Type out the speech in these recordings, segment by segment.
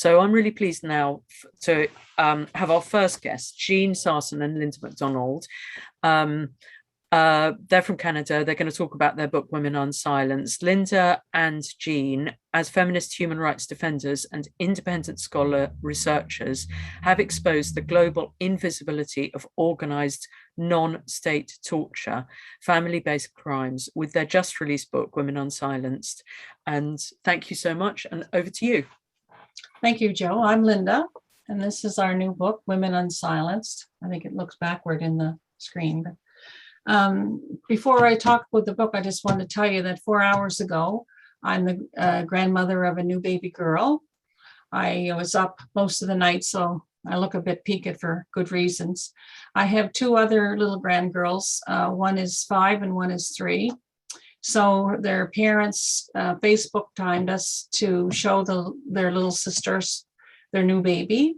So I'm really pleased now to have our first guest, Jeanne Sarson and Linda MacDonald. They're from Canada. They're going to talk about their book, Women Unsilenced. Linda and Jeanne, as feminist human rights defenders and independent scholar researchers, have exposed the global invisibility of organized non-state torture, family-based crimes, with their just released book, Women Unsilenced. And thank you so much. And over to you. Thank you, Joe. I'm Linda, and this is our new book, Women Unsilenced. I think it looks backward in the screen. Before I talk about the book, I just want to tell you that 4 hours ago, I'm the grandmother of a new baby girl. I was up most of the night, so I look a bit peaked for good reasons. I have two other little grandgirls. One is 5 and one is 3. So their parents Facebook timed us to show their little sisters their new baby.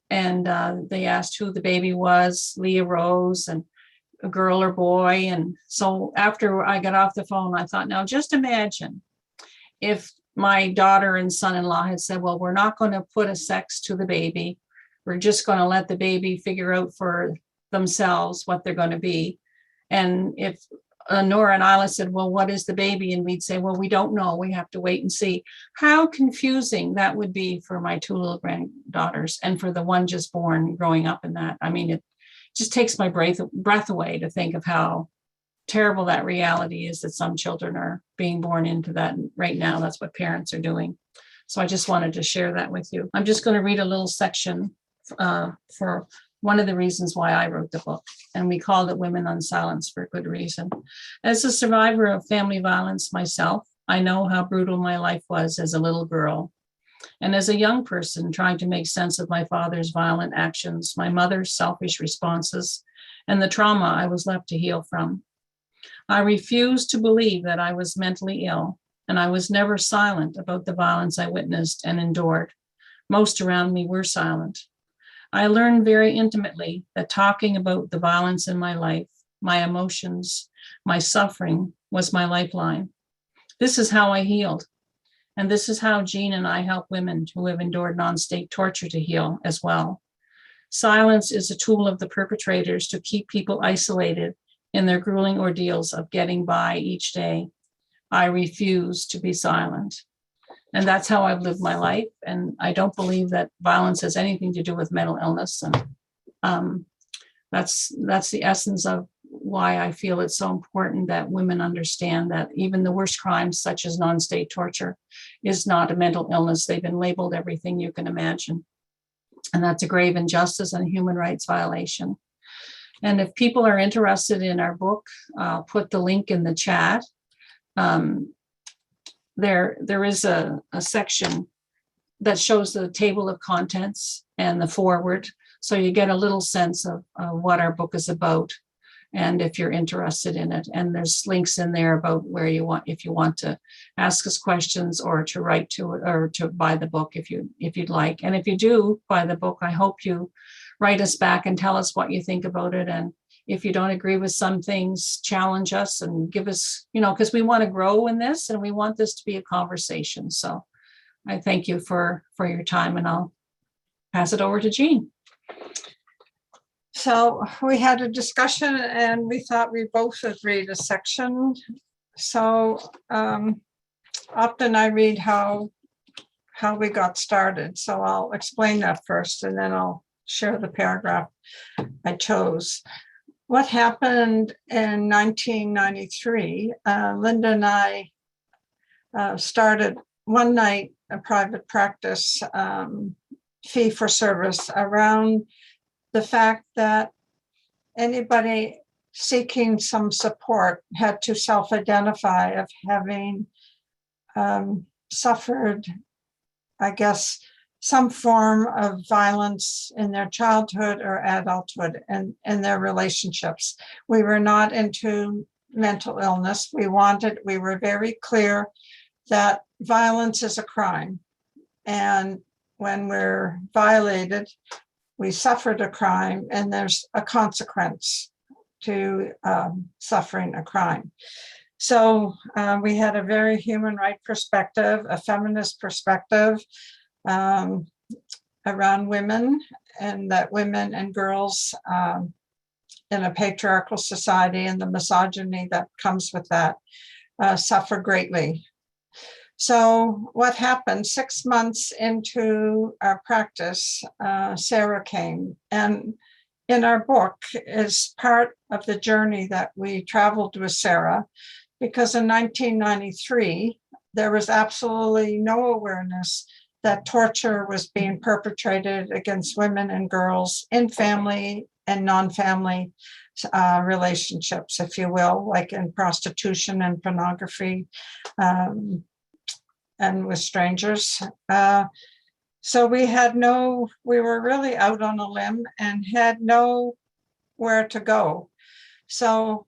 And they asked who the baby was, Leah Rose, and a girl or boy. And so after I got off the phone, I thought, now just imagine if my daughter and son-in-law had said, well, we're not going to put a sex to the baby. We're just going to let the baby figure out for themselves what they're going to be. And if Nora and Isla said, well, what is the baby? And we'd say, well, we don't know. We have to wait and see. How confusing that would be for my two little granddaughters and for the one just born growing up in that. I mean, it just takes my breath away to think of how terrible that reality is, that some children are being born into that. And right now, that's what parents are doing. So I just wanted to share that with you. I'm just going to read a little section for one of the reasons why I wrote the book, and we called it Women Unsilenced for a good reason. As a survivor of family violence myself, I know how brutal my life was as a little girl. And as a young person trying to make sense of my father's violent actions, my mother's selfish responses, and the trauma I was left to heal from. I refused to believe that I was mentally ill, and I was never silent about the violence I witnessed and endured. Most around me were silent. I learned very intimately that talking about the violence in my life, my emotions, my suffering was my lifeline. This is how I healed. And this is how Jeanne and I help women who have endured non-state torture to heal as well. Silence is a tool of the perpetrators to keep people isolated in their grueling ordeals of getting by each day. I refuse to be silent. And that's how I've lived my life. And I don't believe that violence has anything to do with mental illness. And that's the essence of why I feel it's so important that women understand that even the worst crimes, such as non-state torture, is not a mental illness. They've been labeled everything you can imagine. And that's a grave injustice and a human rights violation. And if people are interested in our book, I'll put the link in the chat. There is a section that shows the table of contents and the foreword. So you get a little sense of what our book is about, and if you're interested in it. And there's links in there about where you want, if you want to ask us questions or to write to it or to buy the book if you'd like. And if you do buy the book, I hope you write us back and tell us what you think about it. And if you don't agree with some things, challenge us and give us, because we want to grow in this and we want this to be a conversation. So I thank you for your time, and I'll pass it over to Jeanne. So we had a discussion and we thought we both would read a section. So often I read how we got started. So I'll explain that first and then I'll share the paragraph I chose. What happened in 1993, Linda and I started one night a private practice fee for service around the fact that anybody seeking some support had to self-identify of having suffered, I guess, some form of violence in their childhood or adulthood and in their relationships. We were not into mental illness. We were very clear that violence is a crime. And when we're violated, we suffered a crime and there's a consequence to suffering a crime. So we had a very human rights perspective, a feminist perspective. around women, and that women and girls in a patriarchal society and the misogyny that comes with that suffer greatly. So what happened 6 months into our practice, Sarah came, and in our book is part of the journey that we traveled with Sarah, because in 1993, there was absolutely no awareness that torture was being perpetrated against women and girls in family and non-family relationships, if you will, like in prostitution and pornography, and with strangers. So we were really out on a limb and had nowhere to go. So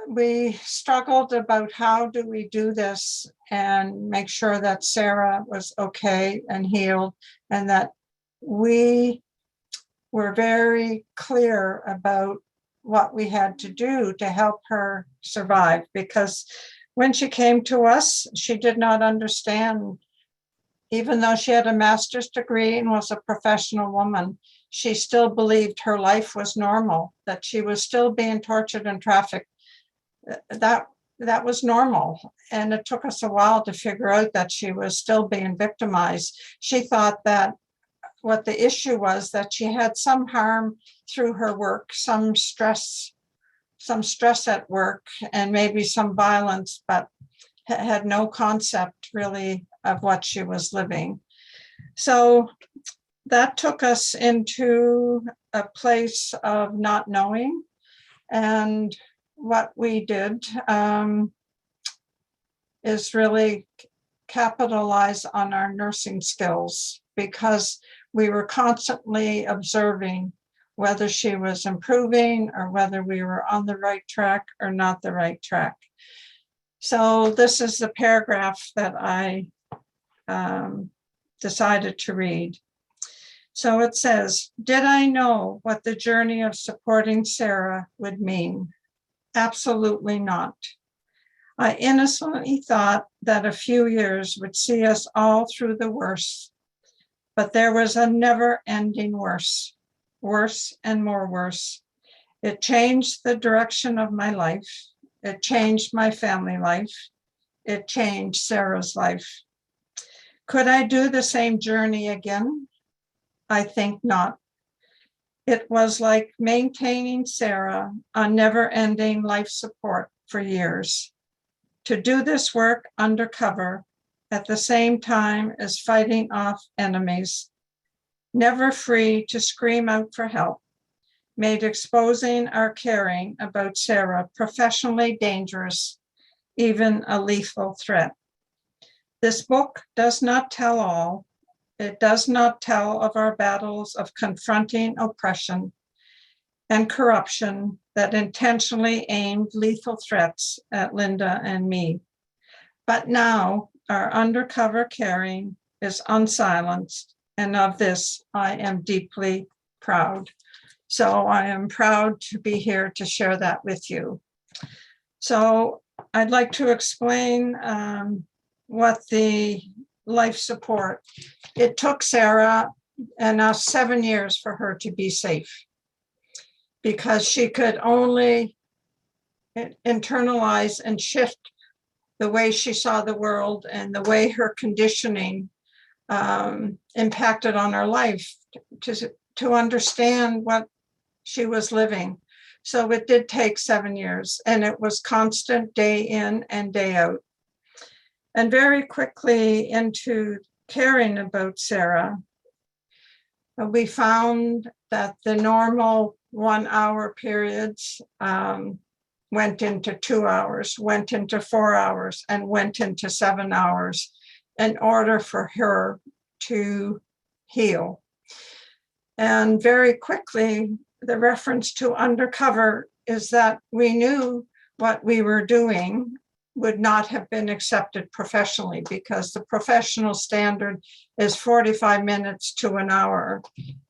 we struggled about how do we do this and make sure that Sarah was okay and healed, and that we were very clear about what we had to do to help her survive. Because when she came to us, she did not understand. Even though she had a master's degree and was a professional woman, she still believed her life was normal, that she was still being tortured and trafficked. That was normal. And it took us a while to figure out that she was still being victimized. She thought that what the issue was that she had some harm through her work, some stress at work, and maybe some violence, but had no concept really of what she was living. So that took us into a place of not knowing. And what we did is really capitalize on our nursing skills, because we were constantly observing whether she was improving or whether we were on the right track or not the right track. So this is the paragraph that I decided to read. So it says, did I know what the journey of supporting Sarah would mean? Absolutely not. I innocently thought that a few years would see us all through the worst, but there was a never-ending worse and more worse. It changed the direction of my life. It changed my family life. It changed Sarah's life. Could I do the same journey again? I think not. It was like maintaining Sarah on never-ending life support for years. To do this work undercover at the same time as fighting off enemies, never free to scream out for help, made exposing our caring about Sarah professionally dangerous, even a lethal threat. This book does not tell all. It does not tell of our battles of confronting oppression and corruption that intentionally aimed lethal threats at Linda and me. But now our undercover caring is unsilenced, and of this I am deeply proud. So I am proud to be here to share that with you. So I'd like to explain what the life support. It took Sarah and us 7 years for her to be safe, because she could only internalize and shift the way she saw the world and the way her conditioning impacted on her life to understand what she was living. So it did take 7 years, and it was constant day in and day out. And very quickly into caring about Sarah, we found that the normal 1 hour periods went into 2 hours, went into 4 hours, and went into 7 hours in order for her to heal. And very quickly, the reference to undercover is that we knew what we were doing would not have been accepted professionally, because the professional standard is 45 minutes to an hour.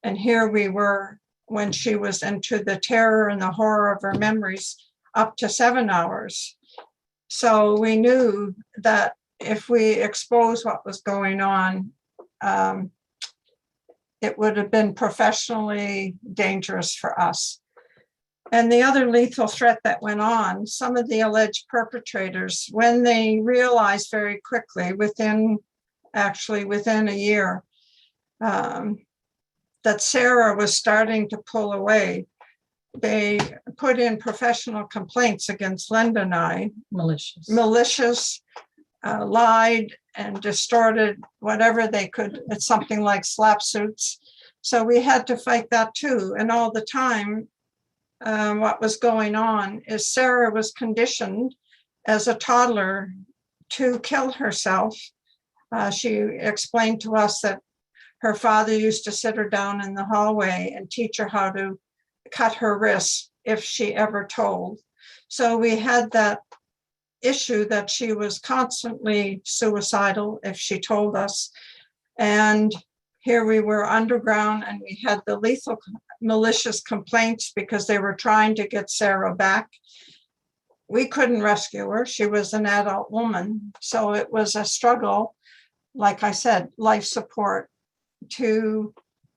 And here we were, when she was into the terror and the horror of her memories, up to 7 hours. So we knew that if we exposed what was going on, it would have been professionally dangerous for us. And the other lethal threat that went on, some of the alleged perpetrators, when they realized very quickly, within a year, that Sarah was starting to pull away, they put in professional complaints against Linda and I. Malicious, lied and distorted whatever they could. It's something like slap suits. So we had to fight that too. And all the time, what was going on is Sarah was conditioned as a toddler to kill herself. She explained to us that her father used to sit her down in the hallway and teach her how to cut her wrists if she ever told. So we had that issue that she was constantly suicidal if she told us. And here we were underground, and we had the lethal malicious complaints because they were trying to get Sarah back. We couldn't rescue her. She was an adult woman. So it was a struggle, like I said, life support, to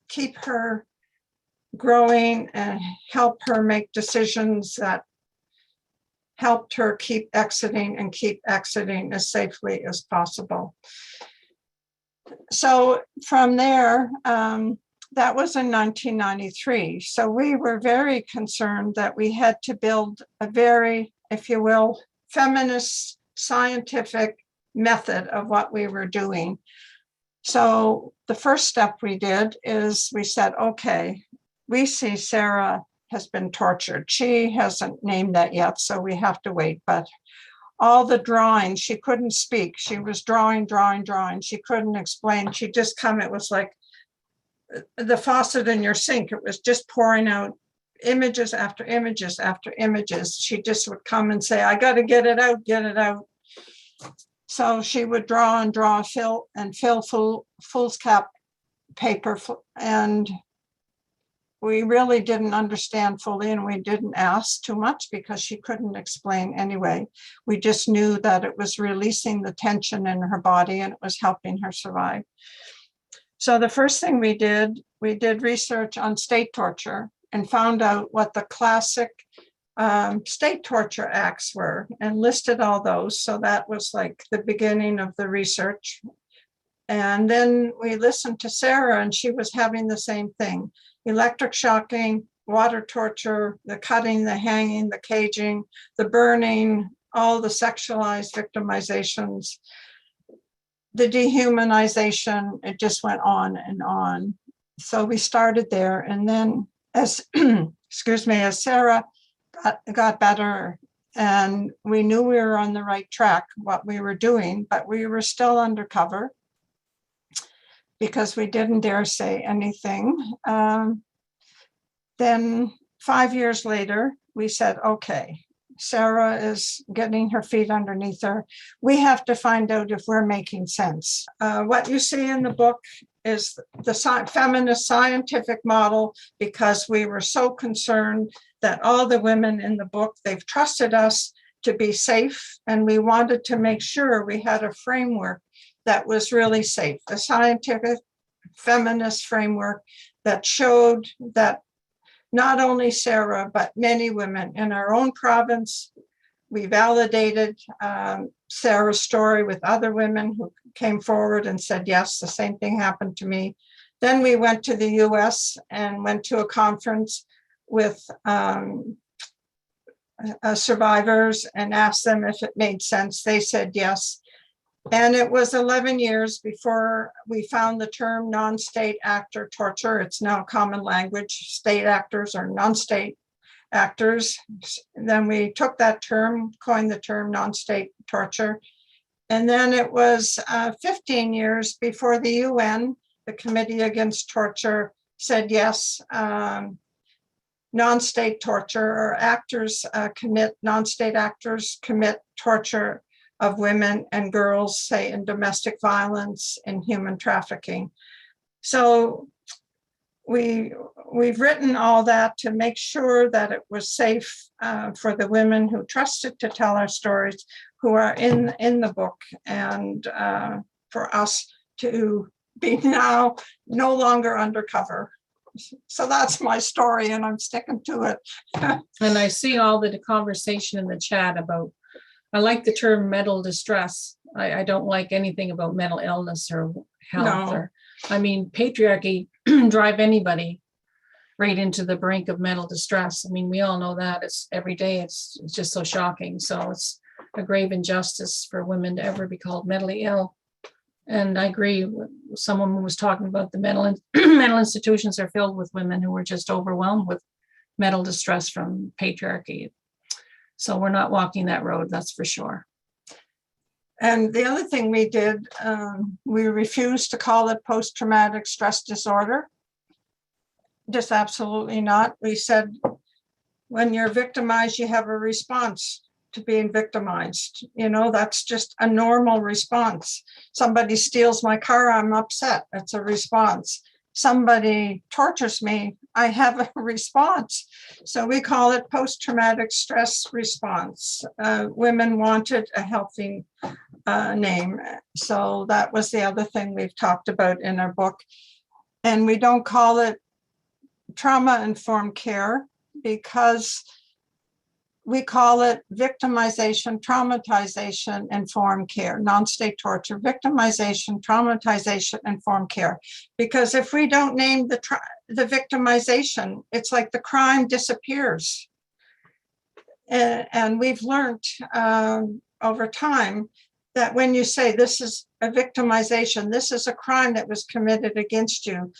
keep her growing and help her make decisions that helped her keep exiting as safely as possible. So from there, that was in 1993. So we were very concerned that we had to build a very, if you will, feminist scientific method of what we were doing. So the first step we did is we said, okay, we see Sarah has been tortured. She hasn't named that yet, so we have to wait. But all the drawing, she couldn't speak. She was drawing. She couldn't explain. She'd just come, it was like the faucet in your sink. It was just pouring out images after images after images. She just would come and say, I got to get it out. So she would draw and draw, fill foolscap paper, and we really didn't understand fully, and we didn't ask too much because she couldn't explain anyway. We just knew that it was releasing the tension in her body and it was helping her survive. So the first thing we did research on state torture and found out what the classic state torture acts were and listed all those. So that was like the beginning of the research. And then we listened to Sarah, and she was having the same thing: electric shocking, water torture, the cutting, the hanging, the caging, the burning, all the sexualized victimizations, the dehumanization. It just went on and on. So we started there. And then as Sarah got better, and we knew we were on the right track, what we were doing, but we were still undercover because we didn't dare say anything. Then 5 years later, we said, okay, Sarah is getting her feet underneath her. We have to find out if we're making sense. What you see in the book is the feminist scientific model, because we were so concerned that all the women in the book, they've trusted us to be safe, and we wanted to make sure we had a framework that was really safe, a scientific feminist framework that showed that not only Sarah, but many women in our own province, we validated Sarah's story with other women who came forward and said, yes, the same thing happened to me. Then we went to the US and went to a conference with survivors and asked them if it made sense. They said yes. And it was 11 years before we found the term non-state actor torture. It's now common language. State actors or non-state actors. Then we took that term, coined the term non-state torture. And then it was 15 years before the UN, the Committee Against Torture, said yes, non-state torture, or actors non-state actors commit torture of women and girls, say in domestic violence and human trafficking. So we've written all that to make sure that it was safe for the women who trusted to tell our stories, who are in the book, and for us to be now no longer undercover. So that's my story, and I'm sticking to it. And I see all the conversation in the chat about, I like the term mental distress. I don't like anything about mental illness or health. No. Or, I mean, patriarchy drive anybody right into the brink of mental distress. I mean, we all know that. It's every day. It's just so shocking. So it's a grave injustice for women to ever be called mentally ill. And I agree with someone who was talking about the mental institutions are filled with women who were just overwhelmed with mental distress from patriarchy. So we're not walking that road, that's for sure. And the other thing we did, we refused to call it post-traumatic stress disorder. Just absolutely not. We said, when you're victimized, you have a response to being victimized. You know, that's just a normal response. Somebody steals my car, I'm upset. That's a response. Somebody tortures me, I have a response. So we call it post-traumatic stress response. Women wanted a healthy name. So that was the other thing we've talked about in our book. And we don't call it trauma-informed care because we call it victimization, traumatization, informed care, non-state torture, victimization, traumatization, informed care. Because if we don't name the victimization, it's like the crime disappears. And we've learned over time that when you say this is a victimization, this is a crime that was committed against you,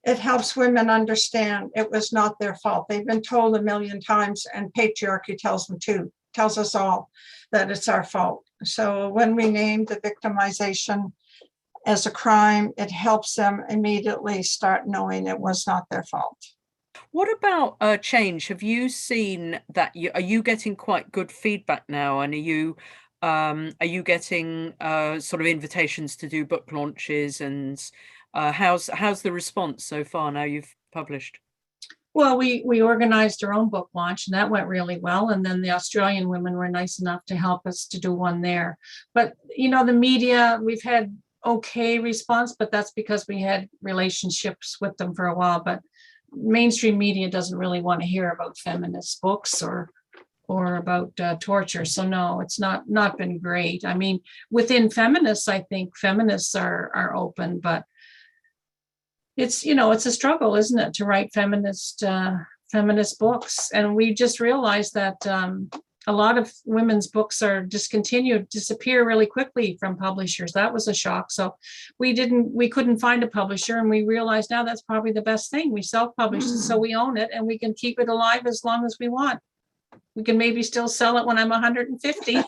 it helps women understand it was not their fault. They've been told a million times, and patriarchy tells them too, tells us all that it's our fault. So when we name the victimization as a crime, it helps them immediately start knowing it was not their fault. What about change? Have you seen that? Are you getting quite good feedback now? And are you getting sort of invitations to do book launches? And how's the response so far now you've published? Well, we organized our own book launch, and that went really well. And then the Australian women were nice enough to help us to do one there. But, you know, the media, we've had okay response, but that's because we had relationships with them for a while. But mainstream media doesn't really want to hear about feminist books or about torture. So no, it's not been great. I mean, within feminists, I think feminists are open, but it's, you know, it's a struggle, isn't it, to write feminist books. And we just realized that a lot of women's books are disappear really quickly from publishers. That was a shock. So we couldn't find a publisher, and we realized now that's probably the best thing. We self-published it, so we own it, and we can keep it alive as long as we want. We can maybe still sell it when I'm 150. Yeah.